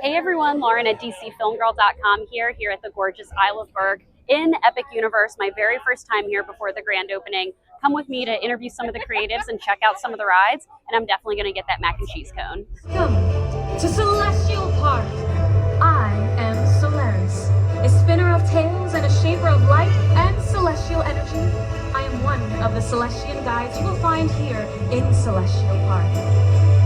Hey everyone, Lauren at DCFilmGirl.com here at the gorgeous Isle of Berk in Epic Universe. My very first time here before the grand opening. Come with me to interview some of the creatives and check out some of the rides, and I'm definitely going to get that mac and cheese cone. Welcome to Celestial Park. I am Solaris, a spinner of tales and a shaper of light and celestial energy. I am one of the Celestian guides you will find here in Celestial Park.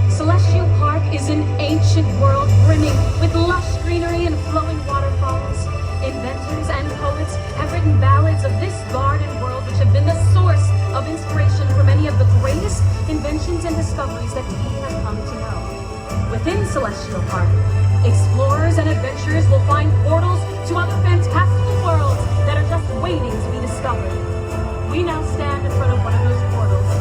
Celestial Park is an ancient world brimming with lush greenery and flowing waterfalls. Inventors and poets have written ballads of this garden world, which have been the source of inspiration for many of the greatest inventions and discoveries that we have come to know. Within Celestial Park, explorers and adventurers will find portals to other fantastical worlds that are just waiting to be discovered. We now stand in front of one of those portals.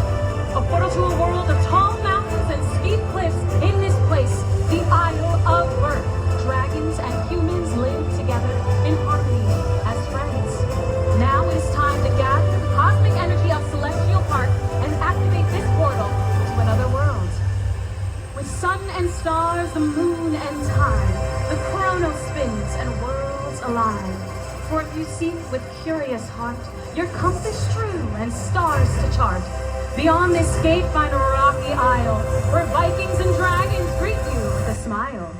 A portal to a world of tall mountains and steep cliffs. In this place, the Isle of Berk. Dragons and humans live together in harmony as friends. Now it is time to gather the cosmic energy of Celestial Park and activate this portal to another world. With sun and stars, the moon and time, the chrono spins and worlds align. For if you seek with curious heart, your compass true and stars to chart. Beyond this gate, find a rocky isle, where Vikings and dragons greet you with a smile.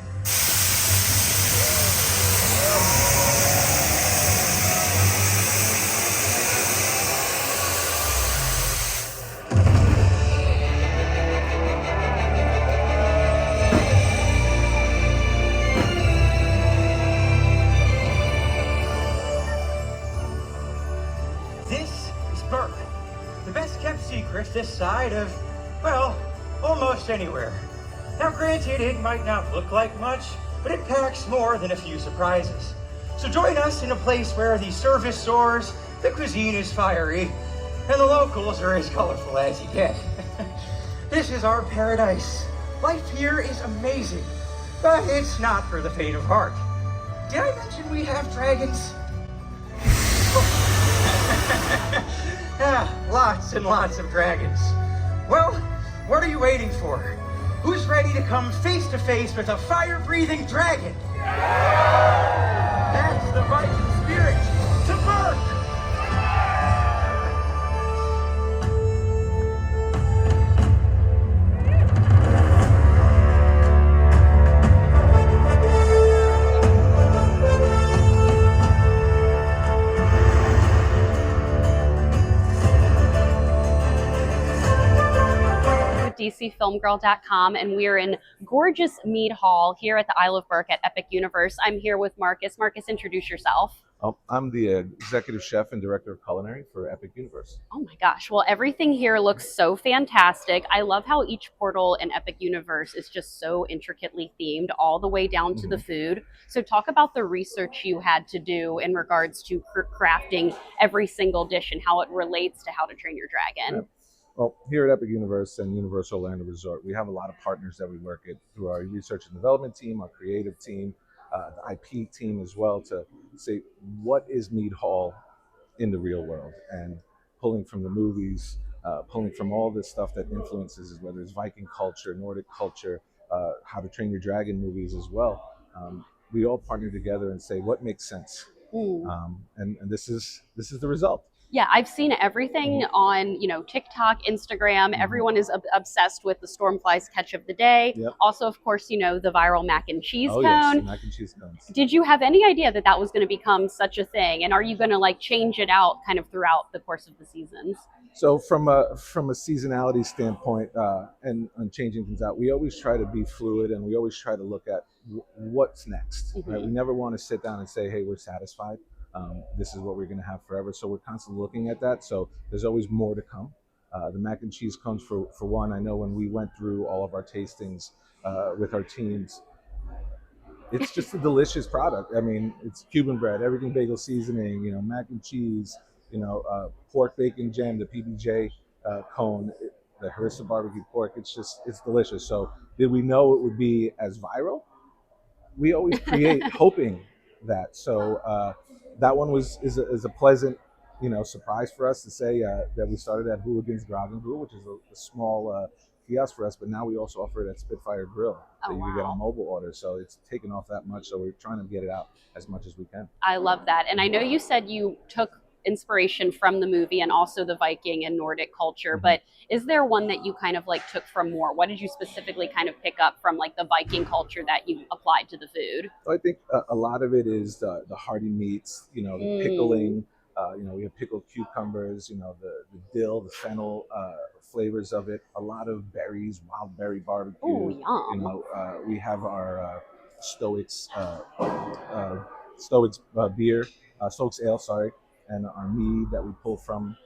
This is Berk, the best kept secret this side of, well, almost anywhere. Now granted, it might not look like much, but it packs more than a few surprises. So join us in a place where the service soars, the cuisine is fiery, and the locals are as colorful as you get. This is our paradise. Life here is amazing, but it's not for the faint of heart. Did I mention we have dragons? Lots and lots of dragons. Well, what are you waiting for? Who's ready to come face to face with a fire-breathing dragon? That's the Viking spirit. To Berk! DCFilmGirl.com, and we're in gorgeous Mead Hall here at the Isle of Berk at Epic Universe. I'm here with Marcus. Marcus, introduce yourself. I'm the executive chef and director of culinary for Epic Universe. Oh my gosh. Well, everything here looks so fantastic. I love how each portal in Epic Universe is just so intricately themed all the way down to the food. So talk about the research you had to do in regards to crafting every single dish and how it relates to How to Train Your Dragon. Yeah. Well, here at Epic Universe and Universal Orlando Resort, we have a lot of partners that we work with through our research and development team, our creative team, the IP team as well, to say what is Mead Hall in the real world, and pulling from the movies, pulling from all this stuff that influences, whether it's Viking culture, Nordic culture, How to Train Your Dragon movies as well. We all partner together and say what makes sense, and this is the result. Yeah, I've seen everything on, TikTok, Instagram. Everyone is obsessed with the Stormfly's catch of the day. Yep. Also, of course, the viral mac and cheese cone. Yes, mac and cheese cones. Did you have any idea that that was going to become such a thing? And are you going to change it out kind of throughout the course of the seasons? So from a seasonality standpoint and changing things out, we always try to be fluid, and we always try to look at what's next. Right? We never want to sit down and say, hey, we're satisfied. This is what we're going to have forever. So we're constantly looking at that. So there's always more to come. The mac and cheese cones, for one, I know when we went through all of our tastings with our teams, it's just a delicious product. I mean, it's Cuban bread, everything bagel seasoning, mac and cheese, pork bacon jam, the PBJ cone, the harissa barbecue pork. It's delicious. So did we know it would be as viral? We always create hoping that. So that one is a pleasant, surprise for us to say that we started at Hooligan's Grog and Brew, which is a small kiosk for us, but now we also offer it at Spitfire Grill Oh, that you can get wow. on mobile order. So it's taken off that much. So we're trying to get it out as much as we can. I love that. And I know you said you took inspiration from the movie and also the Viking and Nordic culture, but is there one that you kind of like took from more? What did you specifically kind of pick up from like the Viking culture that you applied to the food? So I think a lot of it is the hearty meats, you know, the pickling. You know, we have pickled cucumbers, you know, the dill, the fennel flavors of it. A lot of berries, wild berry barbecue. Ooh, yum. You know, we have our Stoics beer, Stoics ale, sorry, and our mead that we pull from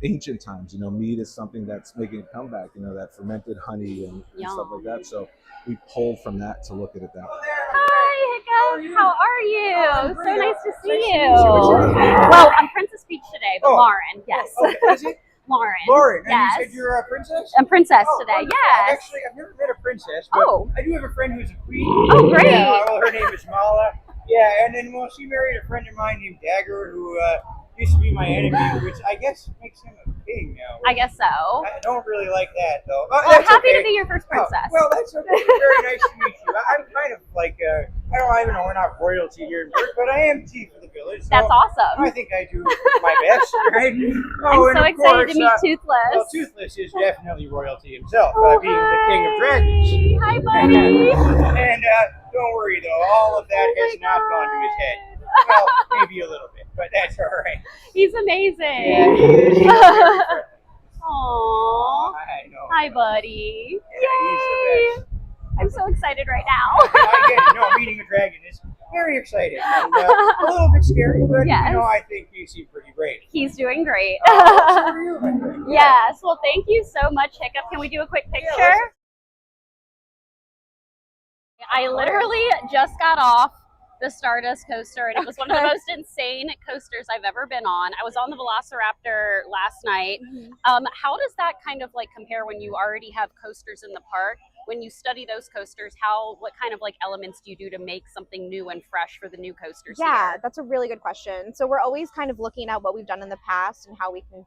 ancient times. You know, mead is something that's making a comeback. You know, that fermented honey and stuff like that. So we pulled from that to look at it that way. Hi, Hiccup. How are you? So nice to see you. Well, I'm Princess Peach today, but Lauren, yes. Is it? Lauren. Lauren, and Yes. you said you're a princess? I'm Princess today, wonderful. yes. Actually, I've never met a princess, but I do have a friend who's a queen. Oh, great. Yeah, well, her name is Mala. Yeah, and then, well, she married a friend of mine named Dagger, who used to be my enemy, which I guess makes him a king now. I guess so. I don't really like that, though. Well, I'm happy to be your first princess. Well, that's okay. Very nice to meet you. I'm kind of like, I don't even know, we're not royalty here in Berk, but I am chief of the village. So That's awesome. I think I do my best, right? I'm so excited to meet Toothless. Well, Toothless is definitely royalty himself, being the king of dragons. Hi, buddy. And don't worry, though, all of that has not gone to his head. Well, maybe a little bit, but that's all right. He's amazing. Yeah, he is. He's very friendly. Aww. I know. Hi, buddy. Yeah, he's the best. I'm so excited right now. I get it. No, meeting a dragon is very exciting and a little bit scary, but Yes. you know, I think you seem pretty brave. He's doing great. So are you, my friend. Yes. Well, thank you so much, Hiccup. Can we do a quick picture? I literally just got off the Stardust coaster, and it was one of the most insane coasters I've ever been on. I was on the Velociraptor last night. How does that kind of like compare when you already have coasters in the park? When you study those coasters, what kind of like elements do you do to make something new and fresh for the new coasters? Yeah, here? that's a really good question. So we're always kind of looking at what we've done in the past and how we can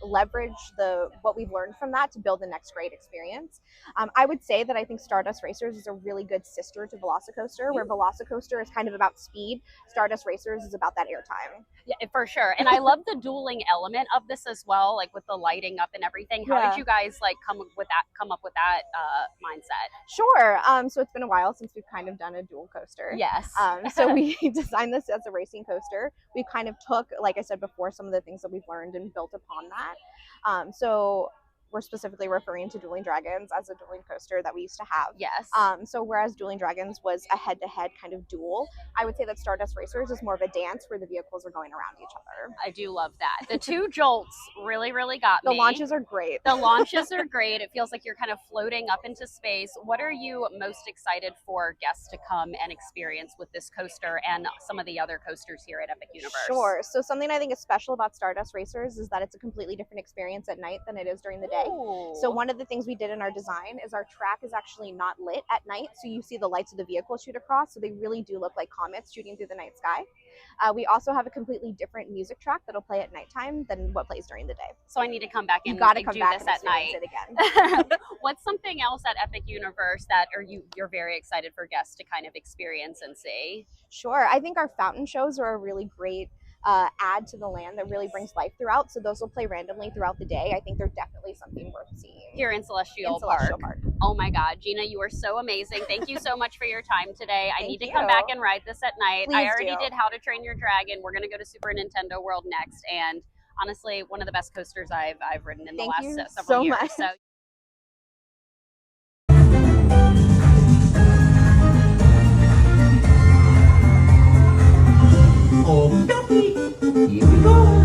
leverage what we've learned from that to build the next great experience. I would say that I think Stardust Racers is a really good sister to Velocicoaster, where Velocicoaster is kind of about speed. Stardust Racers is about that airtime. Yeah, for sure. And I love the dueling element of this as well, like with the lighting up and everything. How did you guys like come up with that mindset? Sure. So it's been a while since we've kind of done a dual coaster. Yes. So we designed this as a racing coaster. We kind of took, like I said before, some of the things that we've learned and built upon that. So we're specifically referring to Dueling Dragons as a dueling coaster that we used to have. Yes. So whereas Dueling Dragons was a head-to-head kind of duel, I would say that Stardust Racers is more of a dance where the vehicles are going around each other. I do love that. The two jolts really, really got me. The launches are great. The launches are great. It feels like you're kind of floating up into space. What are you most excited for guests to come and experience with this coaster and some of the other coasters here at Epic Universe? Sure. So something I think is special about Stardust Racers is that it's a completely different experience at night than it is during the day. Ooh. So one of the things we did in our design is our track is actually not lit at night. So you see the lights of the vehicle shoot across. So they really do look like comets shooting through the night sky. We also have a completely different music track that'll play at nighttime than what plays during the day. So I need to come back and You got to do come back this and at night. it again. What's something else at Epic Universe that you're very excited for guests to kind of experience and see? Sure. I think our fountain shows are a really great add to the land that really brings life throughout. So those will play randomly throughout the day. I think they're definitely something worth seeing. Here in Celestial Park. Oh my God, Gina, you are so amazing. Thank you so much for your time today. I need to come you. back and ride this at night. Please I already do. did How to Train Your Dragon. We're going to go to Super Nintendo World next. And honestly, one of the best coasters I've ridden in the Thank last you several so years. much. So Here we go.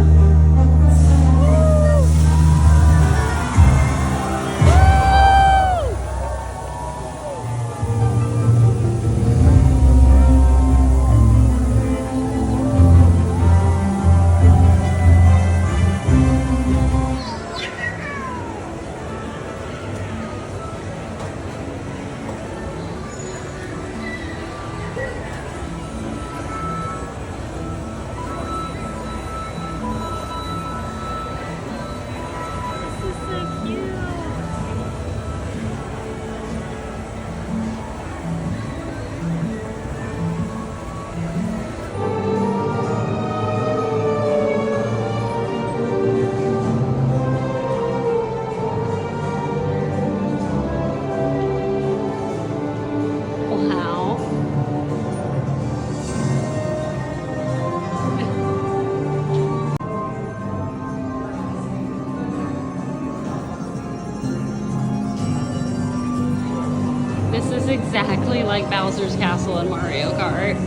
exactly like Bowser's Castle in Mario Kart.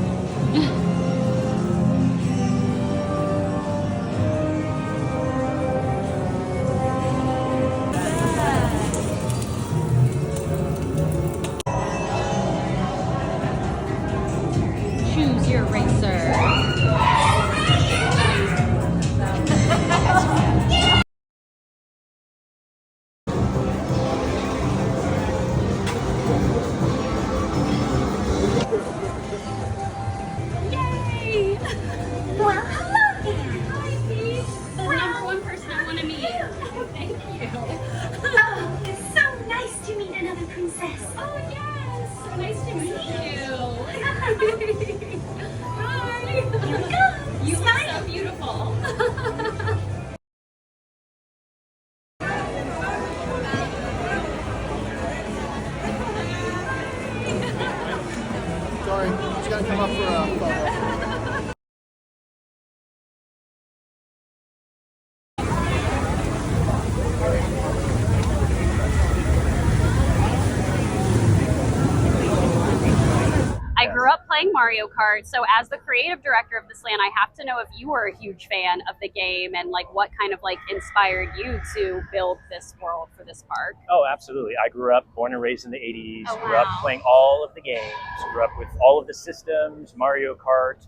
Choose your racer. Yay! Well, hello there. Hi, Pete. The number one person I want to meet. Thank you. Oh, it's so nice to meet another princess. Oh, yes. Nice to meet you. Hi. Here we go. You Smile. are so beautiful. Sorry, just gotta come up for a photo. I grew up playing Mario Kart, so as the creative director of this land, I have to know if you were a huge fan of the game and like what kind of like inspired you to build this world for this park. Oh, absolutely. I grew up, born and raised in the 80s, Oh, grew up wow. playing all of the games, grew up with all of the systems, Mario Kart,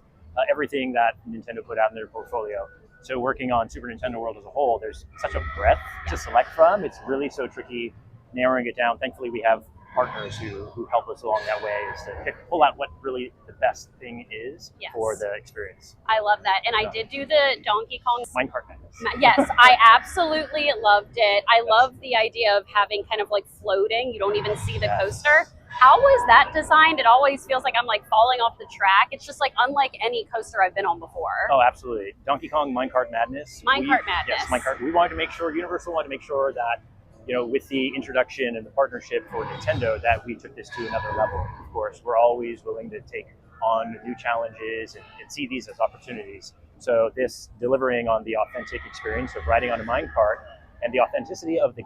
everything that Nintendo put out in their portfolio. So working on Super Nintendo World as a whole, there's such a breadth to select from. It's really so tricky narrowing it down. Thankfully, we have partners who help us along that way is to pull out what really the best thing is Yes. for the experience. I love that. And I did do the Donkey Kong. Minecart Madness. Yes, I absolutely loved it. I love the idea of having kind of like floating. You don't even see the Yes. coaster. How was that designed? It always feels like I'm like falling off the track. It's just like unlike any coaster I've been on before. Oh, absolutely. Donkey Kong Minecart Madness. Minecart Madness. Yes, Minecart. We wanted to make sure, Universal wanted to make sure that, you know, with the introduction and the partnership for Nintendo, that we took this to another level. Of course, we're always willing to take on new challenges and see these as opportunities. So this delivering on the authentic experience of riding on a minecart and the authenticity of the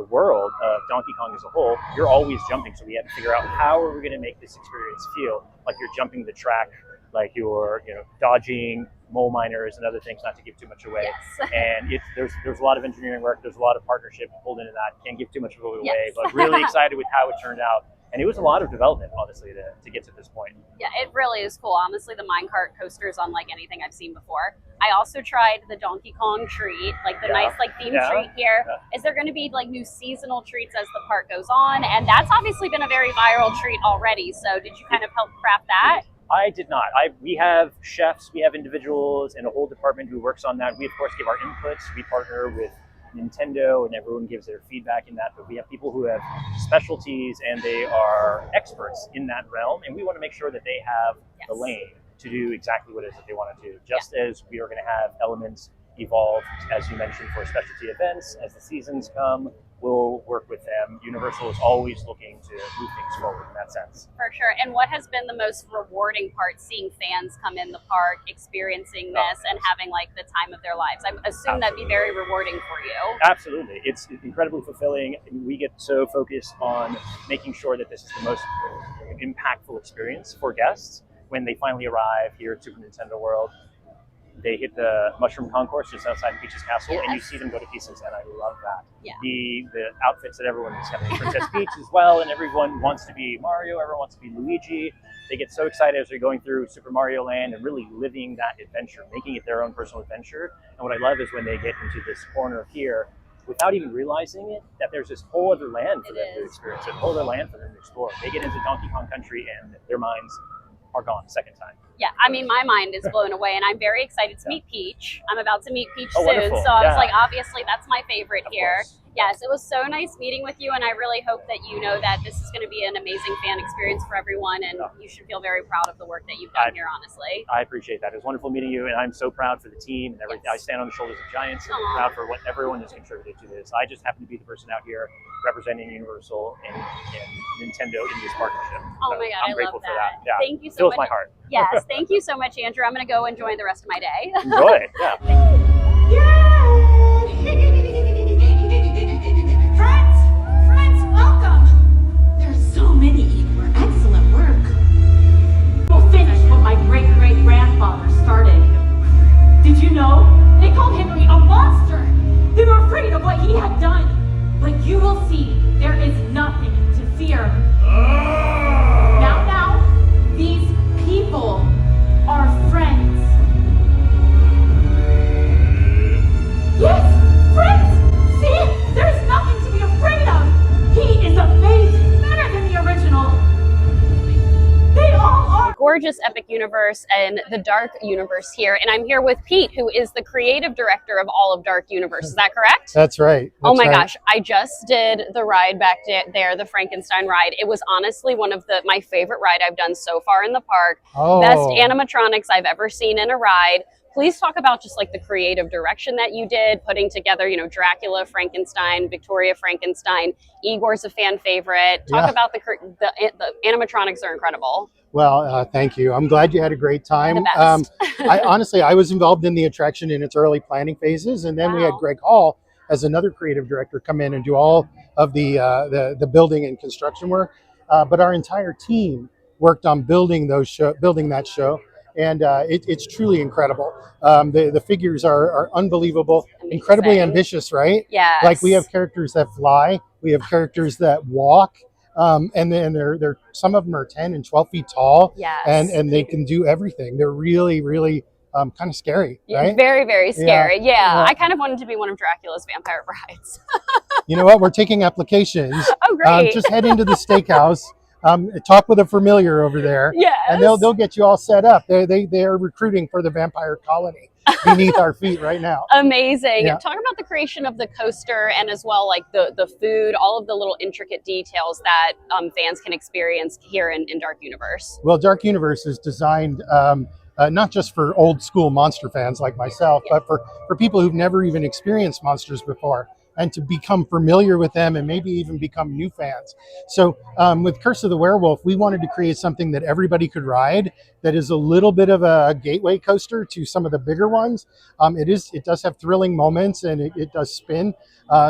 world of Donkey Kong as a whole, you're always jumping. So we had to figure out how are we going to make this experience feel like you're jumping the track, like you're, you know, dodging mole miners and other things, not to give too much away. Yes. And there's a lot of engineering work, there's a lot of partnership pulled into that. Can't give too much of it away, Yes. but really excited with how it turned out. And it was a lot of development, honestly, to get to this point. Yeah, it really is cool. Honestly, the minecart coaster is unlike anything I've seen before. I also tried the Donkey Kong treat, like the nice like themed treat here. Is there going to be like new seasonal treats as the park goes on? And that's obviously been a very viral treat already. So did you kind of help craft that? I did not. We have chefs, we have individuals, and a whole department who works on that. We, of course, give our inputs. We partner with Nintendo, and everyone gives their feedback in that. But we have people who have specialties, and they are experts in that realm. And we want to make sure that they have the lane to do exactly what it is that they want to do. Just as we are going to have elements evolve, as you mentioned, for specialty events, as the seasons come, we'll work with them. Universal is always looking to move things forward in that sense. For sure. And what has been the most rewarding part, seeing fans come in the park, experiencing this, and having like the time of their lives? I assume that'd be very rewarding for you. Absolutely. It's incredibly fulfilling. We get so focused on making sure that this is the most impactful experience for guests when they finally arrive here at Super Nintendo World. They hit the Mushroom Concourse just outside Peach's Castle, and you see them go to pieces, and I love that. Yeah. The outfits that everyone is having, Princess Peach as well, and everyone wants to be Mario, everyone wants to be Luigi. They get so excited as they're going through Super Mario Land and really living that adventure, making it their own personal adventure. And what I love is when they get into this corner here, without even realizing it, that there's this whole other land for them to experience, a whole other land for them to explore. They get into Donkey Kong Country, and their minds are gone a second time. Yeah, I mean, my mind is blown away, and I'm very excited to meet Peach. I'm about to meet Peach soon, wonderful. so I was Yeah. like, obviously, that's my favorite Of here. course. Yes, it was so nice meeting with you, and I really hope that you know that this is going to be an amazing fan experience for everyone, and you should feel very proud of the work that you've done here, honestly. I appreciate that. It was wonderful meeting you, and I'm so proud for the team and everything. I stand on the shoulders of giants, and I'm proud for what everyone has contributed to this. I just happen to be the person out here representing Universal and Nintendo in this partnership. Oh So my God, I'm I grateful love for that. that. Yeah. Thank you so Fills much. my heart. Yes, thank you so much, Andrew. I'm going to go enjoy the rest of my day. Enjoy it. Yeah. Friends, welcome. There are so many more excellent gorgeous epic universe and the dark universe here. And I'm here with Pete, who is the creative director of all of Dark Universe. Is that correct? That's right. Oh my gosh, I just did the ride back there, the Frankenstein ride. It was honestly one of my favorite ride I've done so far in the park. Oh. Best animatronics I've ever seen in a ride. Please talk about just like the creative direction that you did, putting together, Dracula, Frankenstein, Victoria Frankenstein. Igor's a fan favorite. Talk about the animatronics are incredible. Well, thank you. I'm glad you had a great time. The best. I was involved in the attraction in its early planning phases, and then we had Greg Hall as another creative director come in and do all of the building and construction work. But our entire team worked on building that show. And it's truly incredible. The figures are unbelievable, incredibly ambitious, right? Yes. Like we have characters that fly, we have characters that walk, and then they're some of them are 10 and 12 feet tall. Yes. And they can do everything. They're really, really kind of scary, right? Very, very scary. Yeah. Yeah. I kind of wanted to be one of Dracula's vampire brides. You know what? We're taking applications. Oh, great. Just head into the steakhouse. Talk with a familiar over there, and they'll get you all set up. They are recruiting for the vampire colony beneath our feet right now. Amazing. Yeah. Talk about the creation of the coaster and as well like the food, all of the little intricate details that fans can experience here in Dark Universe. Well, Dark Universe is designed not just for old school monster fans like myself, but for people who've never even experienced monsters before, and to become familiar with them and maybe even become new fans. So with Curse of the Werewolf, we wanted to create something that everybody could ride that is a little bit of a gateway coaster to some of the bigger ones. It does have thrilling moments, and it does spin.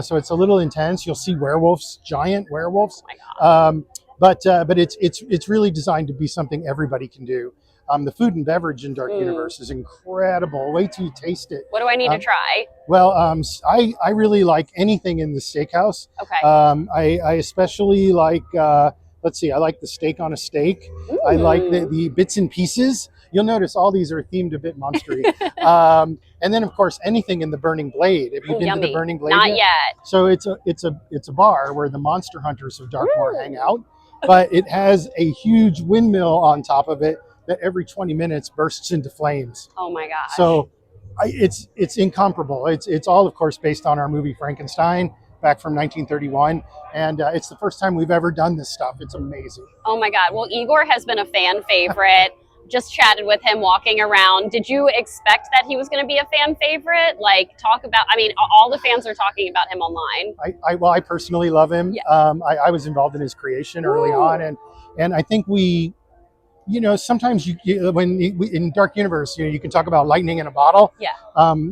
So it's a little intense. You'll see werewolves, giant werewolves. Oh my God. But it's really designed to be something everybody can do. The food and beverage in Dark Universe is incredible. Wait till you taste it. What do I need to try? Well, I really like anything in the steakhouse. Okay. I especially like, I like the steak on a steak. Ooh. I like the bits and pieces. You'll notice all these are themed a bit monstery. And then, of course, anything in the Burning Blade. Have you been to the Burning Blade Not yet. So it's a bar where the monster hunters of Darkmoor hang out, but it has a huge windmill on top of it that every 20 minutes bursts into flames. Oh my gosh. So it's incomparable. It's all, of course, based on our movie Frankenstein back from 1931. And it's the first time we've ever done this stuff. It's amazing. Oh my God. Well, Igor has been a fan favorite. Just chatted with him walking around. Did you expect that he was going to be a fan favorite? Like all the fans are talking about him online. I personally love him. Yeah. I was involved in his creation early on. And I think sometimes in Dark Universe, you can talk about lightning in a bottle. Yeah.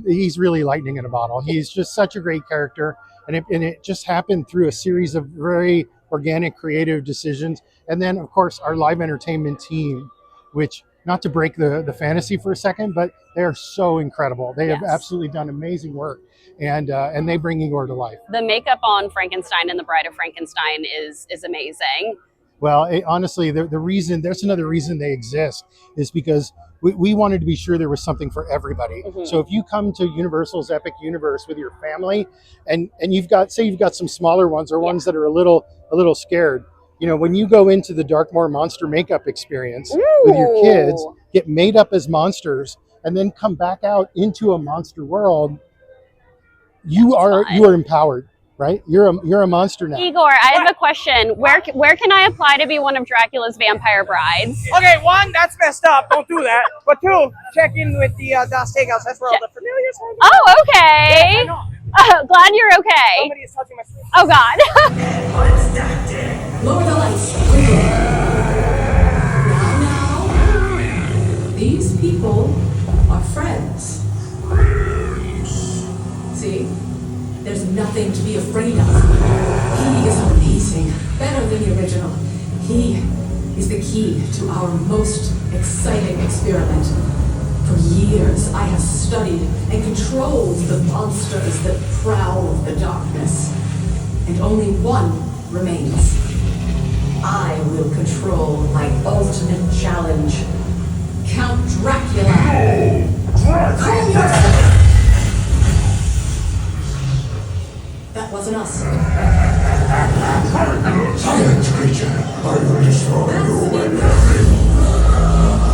He's really lightning in a bottle. He's just such a great character. And it just happened through a series of very organic, creative decisions. And then, of course, our live entertainment team, which, not to break the fantasy for a second, but they are so incredible. They have absolutely done amazing work. And they bring Igor to life. The makeup on Frankenstein and the Bride of Frankenstein is amazing. Well, honestly, there's another reason they exist is because we wanted to be sure there was something for everybody. Mm-hmm. So if you come to Universal's Epic Universe with your family and you've got some smaller ones or ones that are a little scared, when you go into the Darkmoor monster makeup experience with your kids, get made up as monsters and then come back out into a monster world, you are empowered. Right? You're a monster now. Igor, I have a question. Where can I apply to be one of Dracula's vampire brides? Okay, one, that's messed up. Don't do that. But two, check in with the Das Steakhouse. That's where all the familiars hang out. Oh, okay. Yeah, glad you're okay. somebody is touching my sleeve. Oh, God. Lower the lights. Now. These people are friends. See? There's nothing to be afraid of. He is amazing, better than the original. He is the key to our most exciting experiment. For years, I have studied and controlled the monsters that prowl the darkness. And only one remains. I will control my ultimate challenge. Count Dracula. Calm yourself. That wasn't us. Silence, creature. I will destroy you and everything.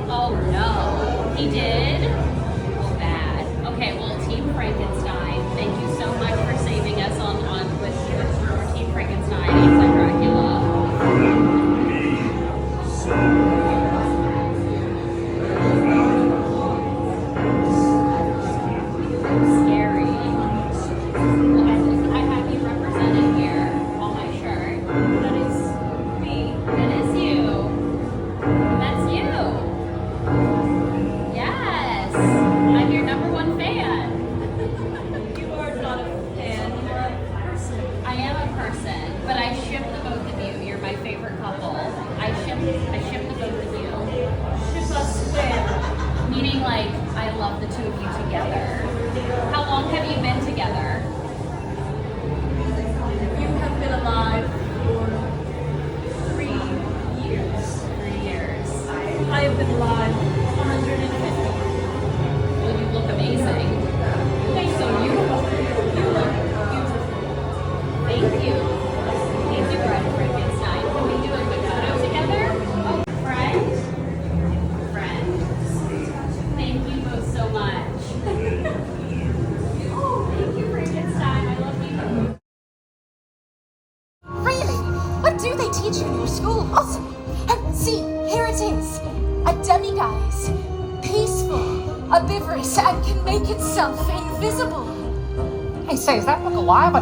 Oh no, he did? Oh, bad. Okay, well, Team Frankenstein, thank you so much for saving us on with Team Frankenstein, anti-Dracula. Scary. I have you represented here on my shirt. That is me. That is you. That's you. Yes. I'm your #1 fan. You are not a fan. You are a person. I am a person, but I ship the both of you. You're my favorite couple. I ship the both of you. Ship us where? Meaning like I love the two of you together. How long have you been together? You have been alive for 3 years. 3 years. I have been alive 150. Well, you look amazing. So you look beautiful. Thank you. Thank you, Brad Frankenstein. Can we do a quick photo together? Oh, friend? Friend. Thank you both so much. Oh, thank you, Frankenstein. I love you. Really? What do they teach you in your school? Awesome. And see, here it is. A demiguise. Peaceful, herbivorous, and can make itself invisible. Hey, say, is that book alive?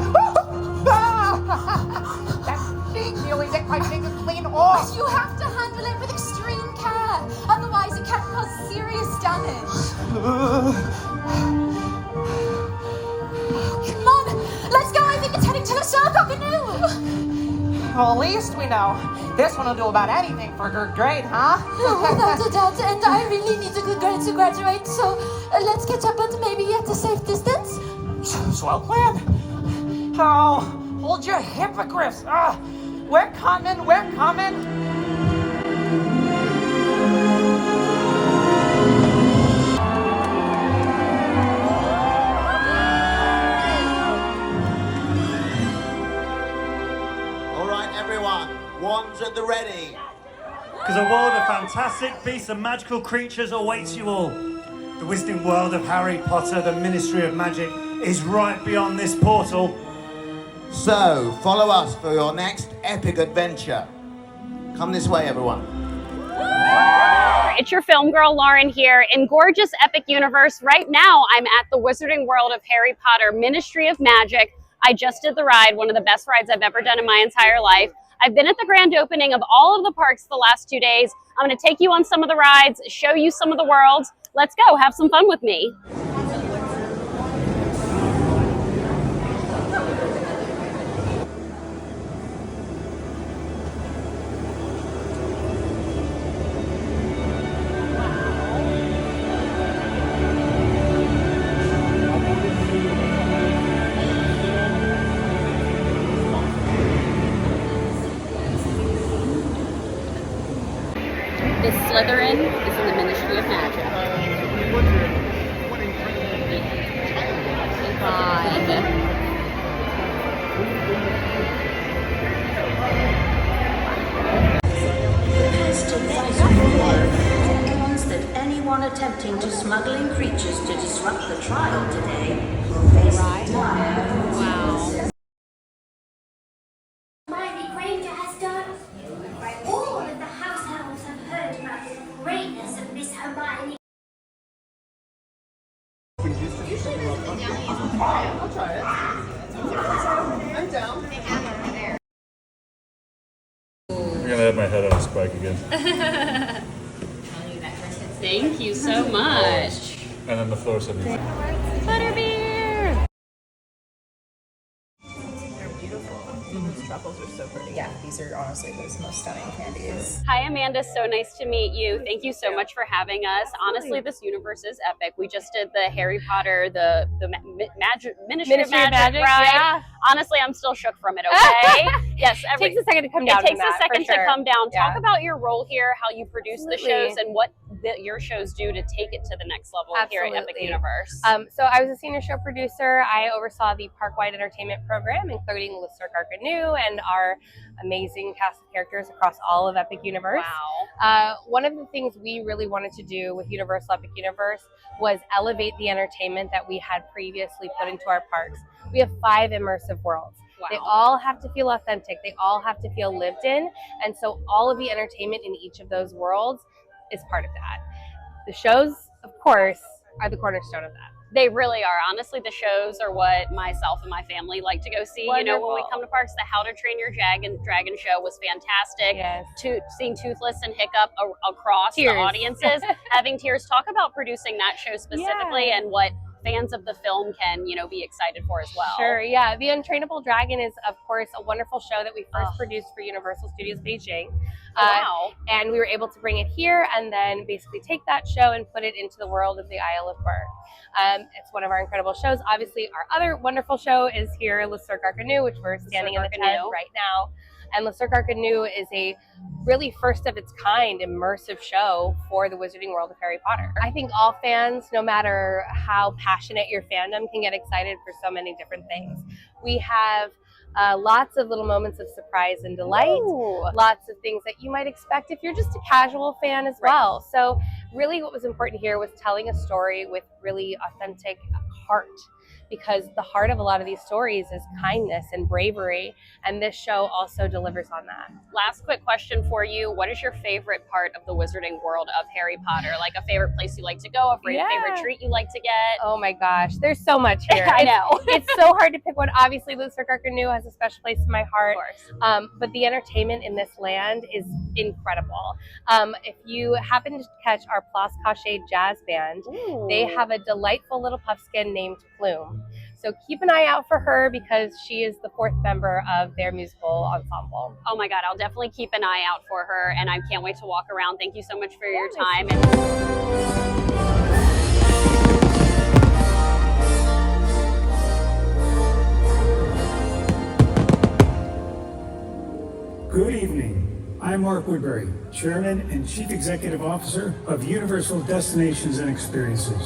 That thing nearly licked my finger clean off. But you have to handle it with extreme care. Otherwise, it can cause serious damage. Come on, let's go. I think it's heading to the circle canoe. Well, at least we know this one will do about anything for a good grade, huh? Without a doubt, and I really need a good grade to graduate, so let's catch up, but maybe at a safe distance. Swell plan. Oh, hold your hippogriffs. We're coming, we're coming. All right, everyone, wands at the ready. Because a world of fantastic beasts and magical creatures awaits you all. The wizarding world of Harry Potter, the Ministry of Magic, is right beyond this portal. So, follow us for your next epic adventure. Come this way, everyone. It's your film girl, Lauren, here in gorgeous Epic Universe. Right now, I'm at the Wizarding World of Harry Potter, Ministry of Magic. I just did the ride, one of the best rides I've ever done in my entire life. I've been at the grand opening of all of the parks the last 2 days. I'm going to take you on some of the rides, show you some of the worlds. Let's go, have some fun with me. This Slytherin is in the Ministry of Magic. Warns that anyone attempting to smuggle in creatures to disrupt the trial today will face dire consequences. Hermione Granger has done. All of the house elves have heard about the greatness of Miss Hermione. I'll try it. I'm down. They have it over there. I'm gonna have my head on a spike again. Thank you so much. And then the floor said Butterbeer! They're beautiful. Those truffles are so pretty. Yeah, these are honestly those most stunning candies. Hi, Amanda. So nice to meet you. Thank you so much for having us. Honestly, this universe is epic. We just did the Harry Potter, the Ministry of Magic ride. Yeah. Honestly, I'm still shook from it, okay? Yes. Takes a second to come down. It takes a second to come down. Yeah. Talk about your role here, how you produce the shows, and what that your shows do to take it to the next level here at Epic Absolutely. Universe? So I was a senior show producer. I oversaw the park-wide entertainment program, including Le Cirque Arcanu and our amazing cast of characters across all of Epic Universe. Wow. One of the things we really wanted to do with Universal Epic Universe was elevate the entertainment that we had previously put into our parks. We have 5 immersive worlds. Wow. They all have to feel authentic. They all have to feel lived in. And so all of the entertainment in each of those worlds is part of that. The shows, of course, are the cornerstone of that. They really are. Honestly, the shows are what myself and my family like to go see. Wonderful. You know, when we come to parks, the How to Train Your Dragon show was fantastic. Yes. Seeing Toothless and Hiccup across Tears. the audiences, having tears. Talk about producing that show specifically and what fans of the film can, you know, be excited for as well. Sure, yeah. The Untrainable Dragon is, of course, a wonderful show that we first produced for Universal Studios Beijing. Wow. And we were able to bring it here and then basically take that show and put it into the world of the Isle of Berk. It's one of our incredible shows. Obviously, our other wonderful show is here, Le Cirque Arcanu, which we're standing in the tent right now. And Le Cirque Arcanu is a really first of its kind immersive show for the Wizarding World of Harry Potter. I think all fans, no matter how passionate your fandom, can get excited for so many different things. We have lots of little moments of surprise and delight, lots of things that you might expect if you're just a casual fan as well. So really what was important here was telling a story with really authentic heart, because the heart of a lot of these stories is kindness and bravery, and this show also delivers on that. Last quick question for you. What is your favorite part of the Wizarding World of Harry Potter? Like a favorite place you like to go, a favorite treat you like to get? Oh my gosh, there's so much here. I know. It's so hard to pick one. Obviously, Le Cirque Arcanu has a special place in my heart. Of course. But the entertainment in this land is incredible. If you happen to catch our Place Cachet Jazz Band, they have a delightful little puffskin named Plume. So keep an eye out for her because she is the 4th member of their musical ensemble. Oh my God, I'll definitely keep an eye out for her, and I can't wait to walk around. Thank you so much for your time. Good evening. I'm Mark Woodbury, Chairman and Chief Executive Officer of Universal Destinations and Experiences.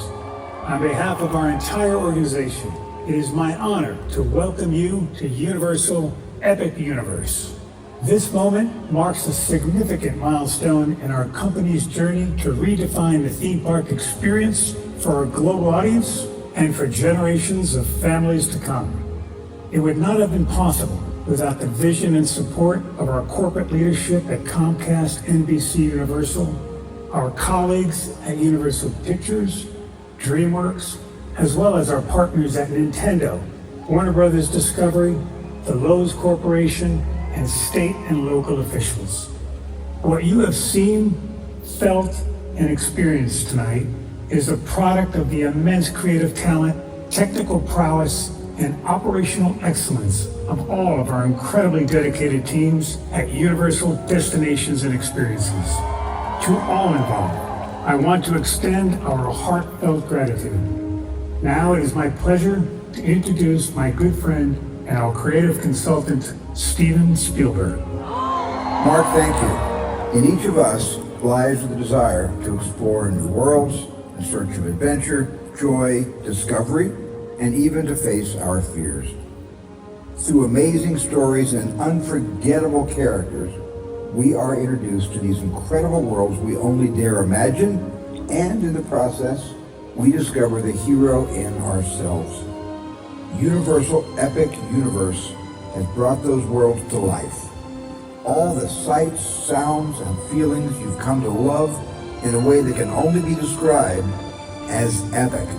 On behalf of our entire organization, it is my honor to welcome you to Universal Epic Universe. This moment marks a significant milestone in our company's journey to redefine the theme park experience for our global audience and for generations of families to come. It would not have been possible without the vision and support of our corporate leadership at Comcast NBC Universal, our colleagues at Universal Pictures, DreamWorks, as well as our partners at Nintendo, Warner Brothers Discovery, the Lowe's Corporation, and state and local officials. What you have seen, felt, and experienced tonight is a product of the immense creative talent, technical prowess, and operational excellence of all of our incredibly dedicated teams at Universal Destinations and Experiences. To all involved, I want to extend our heartfelt gratitude. Now it is my pleasure to introduce my good friend and our creative consultant, Steven Spielberg. Mark, thank you. In each of us lies the desire to explore new worlds in search of adventure, joy, discovery, and even to face our fears. Through amazing stories and unforgettable characters, we are introduced to these incredible worlds we only dare imagine, and in the process, we discover the hero in ourselves. Universal Epic Universe has brought those worlds to life. All the sights, sounds, and feelings you've come to love in a way that can only be described as epic.